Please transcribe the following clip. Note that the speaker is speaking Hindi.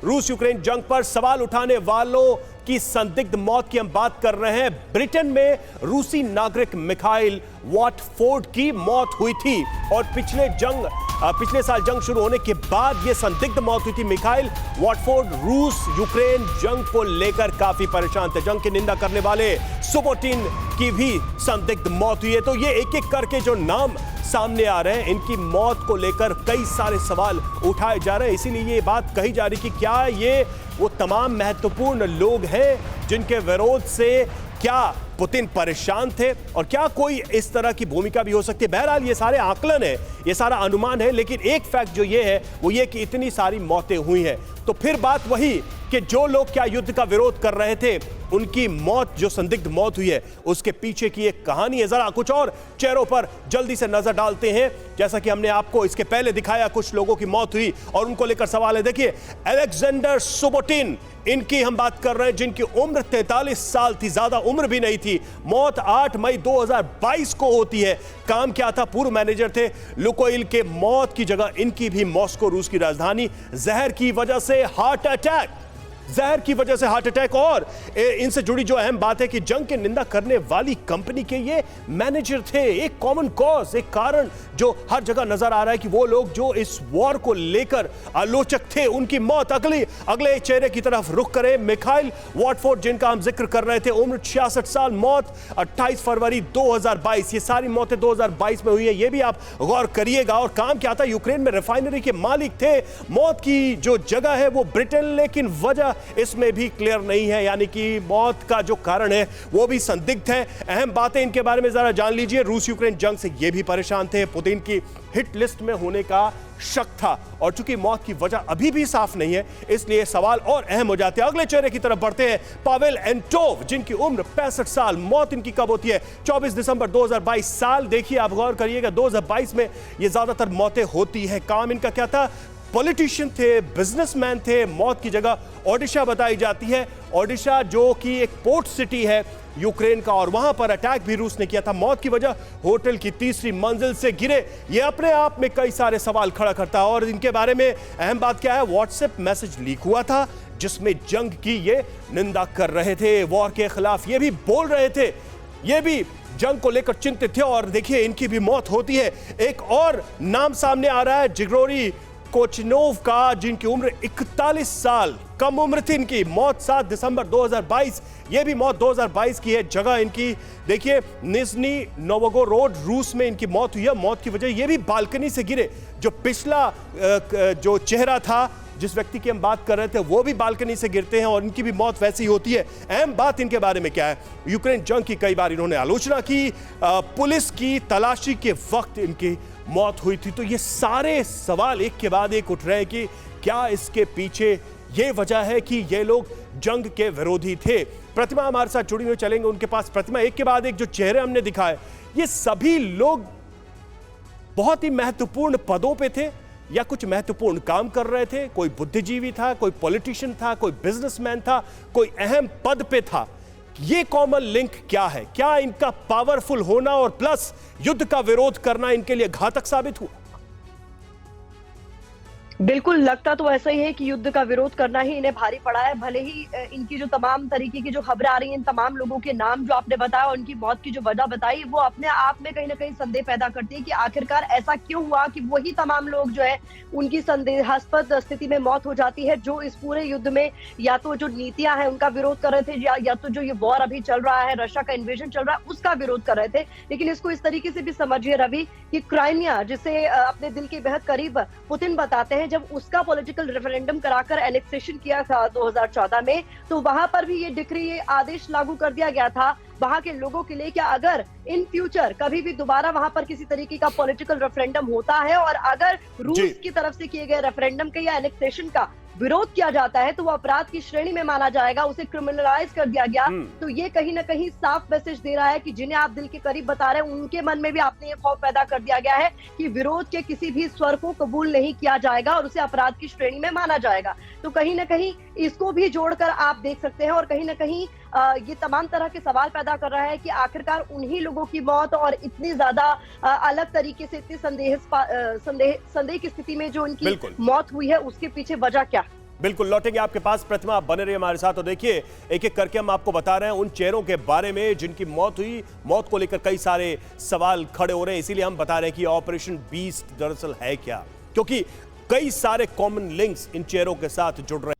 रूस यूक्रेन जंग पर सवाल उठाने वालों की संदिग्ध मौत की हम बात कर रहे हैं। ब्रिटेन में रूसी नागरिक मिखाइल वॉटफोर्ड की मौत हुई थी और पिछले साल जंग शुरू होने के बाद यह संदिग्ध मौत हुई थी। मिखाइल वॉटफोर्ड रूस यूक्रेन जंग को लेकर काफी परेशान थे। जंग की निंदा करने वाले सुबोटिन की भी संदिग्ध मौत हुई है। तो ये एक एक करके जो नाम सामने आ रहे हैं, इनकी मौत को लेकर कई सारे सवाल उठाए जा रहे हैं। इसीलिए ये बात कही जा रही कि क्या ये वो तमाम महत्वपूर्ण लोग हैं जिनके विरोध से क्या पुतिन परेशान थे और क्या कोई इस तरह की भूमिका भी हो सकती है। बहरहाल ये सारे आकलन है, ये सारा अनुमान है, लेकिन एक फैक्ट जो ये है वो ये कि इतनी सारी मौतें हुई हैं। तो फिर बात वही कि जो लोग क्या युद्ध का विरोध कर रहे थे, उनकी मौत, जो संदिग्ध मौत हुई है, उसके पीछे की एक कहानी है। जरा कुछ और चेहरों पर जल्दी से नजर डालते हैं। जैसा कि हमने आपको इसके पहले दिखाया, कुछ लोगों की मौत हुई और उनको लेकर सवाल है। देखिए, अलेक्जेंडर सुबोटिन, इनकी हम बात कर रहे हैं, जिनकी उम्र 43 साल थी, ज्यादा उम्र भी नहीं थी। मौत 8 मई 2022 को होती है। काम क्या था? पूर्व मैनेजर थे लुकोइल के। मौत की जगह इनकी भी मॉस्को, रूस की राजधानी, जहर की वजह से हार्ट अटैक। और इनसे जुड़ी जो अहम बात है कि जंग की निंदा करने वाली कंपनी के ये मैनेजर थे। एक कॉमन कॉज, एक कारण जो हर जगह नजर आ रहा है कि वो लोग जो इस वॉर को लेकर आलोचक थे, उनकी मौत। अगले चेहरे की तरफ रुख करें, मिखाइल वॉटफोर्ड, जिनका हम जिक्र कर रहे थे, उम्र 66 साल, मौत 28 फरवरी 2022। ये सारी मौतें 2022 में हुई है, ये भी आप गौर करिएगा। और काम क्या था? यूक्रेन में रिफाइनरी के मालिक थे। मौत की जो जगह है वो ब्रिटेन, लेकिन वजह इसमें भी क्लियर नहीं है, यानी कि मौत का जो कारण है वो भी संदिग्ध है। अहम बातें इनके बारे में जरा जान लीजिए। रूस यूक्रेन जंग से ये भी परेशान थे, पुतिन की हिट लिस्ट में होने का शक था, और चूंकि मौत की वजह अभी भी साफ नहीं है, इसलिए सवाल और अहम हो जाते हैं। अगले चेहरे की तरफ बढ़ते हैं, पावेल एंटोव, जिनकी उम्र 65 साल, मौत इनकी कब होती है? 24 दिसंबर 2022 साल। देखिए, आप गौर करिएगा, 2022 में ये ज्यादातर मौतें होती है। काम इनका क्या था? पॉलिटिशियन थे, बिजनेसमैन थे। मौत की जगह ओडिशा बताई जाती है। ओडिशा जो कि एक पोर्ट सिटी है यूक्रेन का, और वहां पर अटैक भी रूस ने किया था। मौत की वजह होटल की तीसरी मंजिल से गिरे। ये अपने आप में कई सारे सवाल खड़ा करता है। और इनके बारे में अहम बात क्या है? व्हाट्सएप मैसेज लीक हुआ था जिसमें जंग की ये निंदा कर रहे थे, वॉर के खिलाफ ये भी बोल रहे थे, ये भी जंग को लेकर चिंतित थे। और देखिए, इनकी भी मौत होती है। एक और नाम सामने आ रहा है, जिग्रोरी कोचनोव का, जिनकी उम्र 41 साल, कम उम्र थी इनकी। मौत 7 दिसंबर 2022, ये भी मौत 2022 की है। जगह इनकी देखिए, निजनी नोवगोरोड, रूस में इनकी मौत हुई है। मौत की वजह ये भी बालकनी से गिरे। जो पिछला जो चेहरा था, जिस व्यक्ति की हम बात कर रहे थे, वो भी बालकनी से गिरते हैं और इनकी भी मौत वैसी होती है। अहम बात इनके बारे में क्या है? यूक्रेन जंग की कई बार इन्होंने आलोचना की, पुलिस की तलाशी के वक्त इनकी मौत हुई थी। तो ये सारे सवाल एक के बाद एक उठ रहे हैं कि क्या इसके पीछे ये वजह है कि ये लोग जंग के विरोधी थे। प्रतिमा हमारे साथ जुड़ी हुई, चलेंगे उनके पास। प्रतिमा, एक के बाद एक जो चेहरे हमने दिखाए, ये सभी लोग बहुत ही महत्वपूर्ण पदों पे थे या कुछ महत्वपूर्ण काम कर रहे थे? कोई बुद्धिजीवी था, कोई पॉलिटिशियन था, कोई बिजनेसमैन था, कोई अहम पद पे था। ये कॉमन लिंक क्या है? क्या इनका पावरफुल होना और प्लस युद्ध का विरोध करना इनके लिए घातक साबित हुआ? बिल्कुल, लगता तो ऐसा ही है कि युद्ध का विरोध करना ही इन्हें भारी पड़ा है। भले ही इनकी जो तमाम तरीके की जो खबरें आ रही हैं, इन तमाम लोगों के नाम जो आपने बताया और उनकी मौत की जो वजह बताई, वो अपने आप में कहीं ना कहीं संदेह पैदा करती है कि आखिरकार ऐसा क्यों हुआ कि वही तमाम लोग जो है उनकी संदेहास्पद स्थिति में मौत हो जाती है, जो इस पूरे युद्ध में या तो जो नीतियां हैं उनका विरोध कर रहे थे, या तो जो ये वॉर अभी चल रहा है, रशिया का इन्वेजन चल रहा है, उसका विरोध कर रहे थे। लेकिन इसको इस तरीके से भी समझिए रवि कि क्राइमिया, जिसे अपने दिल के बेहद करीब पुतिन बताते हैं, जब उसका पॉलिटिकल रेफरेंडम कराकर एनेक्सेशन किया था 2014 में, तो वहां पर भी ये डिक्री, ये आदेश लागू कर दिया गया था वहां के लोगों के लिए कि अगर इन फ्यूचर कभी भी दोबारा वहां पर किसी तरीके का पॉलिटिकल रेफरेंडम होता है और अगर रूस की तरफ से किए गए रेफरेंडम के या एनेक्सेशन का विरोध किया जाता है तो वो अपराध की श्रेणी में माना जाएगा, उसे क्रिमिनलाइज कर दिया गया। तो ये कहीं ना कहीं साफ मैसेज दे रहा है कि जिन्हें आप दिल के करीब बता रहे हैं, उनके मन में भी आपने ये खौफ पैदा कर दिया गया है कि विरोध के किसी भी स्वर को कबूल नहीं किया जाएगा और उसे अपराध की श्रेणी में माना जाएगा। तो कहीं ना कहीं इसको भी जोड़कर आप देख सकते हैं और कहीं ना कहीं ये तमाम तरह के सवाल पैदा कर रहा है कि आखिरकार उन्हीं लोगों की मौत और इतनी ज्यादा अलग तरीके से इतनी संदेह की स्थिति में जो उनकी मौत हुई है, उसके पीछे वजह क्या? बिल्कुल लौटेंगे आपके पास। प्रतिमा, आप बने रहिए हमारे साथ। तो देखिए, एक एक करके हम आपको बता रहे हैं उन चेहरों के बारे में जिनकी मौत हुई। मौत को लेकर कई सारे सवाल खड़े हो रहे हैं, इसीलिए हम बता रहे हैं कि ऑपरेशन बीस्ट दरअसल है क्या, क्योंकि कई सारे कॉमन लिंक्स इन चेहरों के साथ जुड़ रहे हैं।